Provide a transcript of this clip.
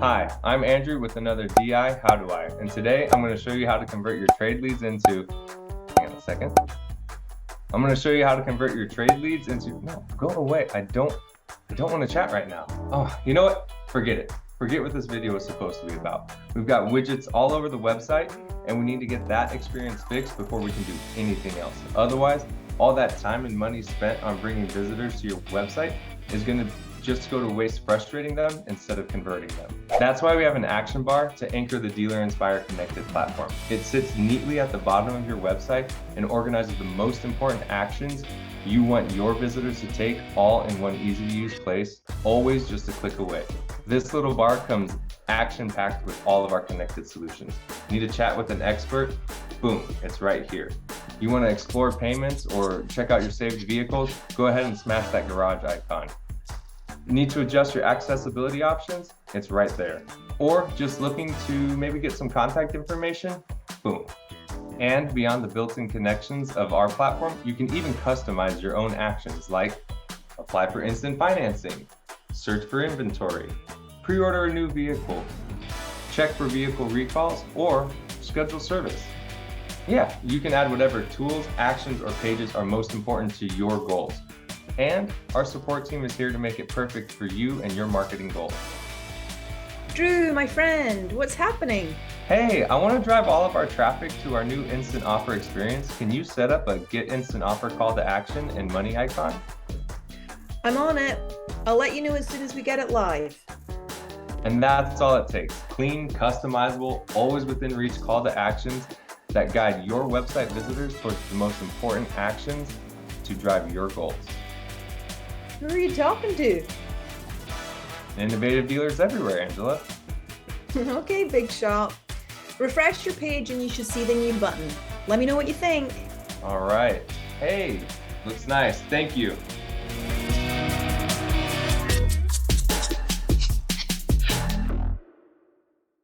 Hi, I'm Andrew with another DI How Do I, and today I'm going to show you how to convert your trade leads into, hang on a second. I'm going to show you how to convert your trade leads into, no, go away. I don't want to chat right now. Oh, you know what? Forget it. Forget what this video was supposed to be about. We've got widgets all over the website, and we need to get that experience fixed before we can do anything else. Otherwise, all that time and money spent on bringing visitors to your website is going to just go to waste frustrating them instead of converting them. That's why we have an action bar to anchor the Dealer Inspire Connected platform. It sits neatly at the bottom of your website and organizes the most important actions you want your visitors to take all in one easy to use place, always just a click away. This little bar comes action-packed with all of our connected solutions. Need to chat with an expert? Boom, it's right here. You want to explore payments or check out your saved vehicles? Go ahead and smash that garage icon. Need to adjust your accessibility options? It's right there. Or just looking to maybe get some contact information? Boom. And beyond the built-in connections of our platform, you can even customize your own actions like apply for instant financing, search for inventory, pre-order a new vehicle, check for vehicle recalls, or schedule service. Yeah, you can add whatever tools, actions, or pages are most important to your goals. And our support team is here to make it perfect for you and your marketing goals. Drew, my friend, what's happening? Hey, I want to drive all of our traffic to our new instant offer experience. Can you set up a get instant offer call to action and money icon? I'm on it. I'll let you know as soon as we get it live. And that's all it takes. Clean, customizable, always within reach call to actions that guide your website visitors towards the most important actions to drive your goals. Who are you talking to? Innovative dealers everywhere, Angela. Okay, big shot. Refresh your page and you should see the new button. Let me know what you think. All right. Hey, looks nice. Thank you.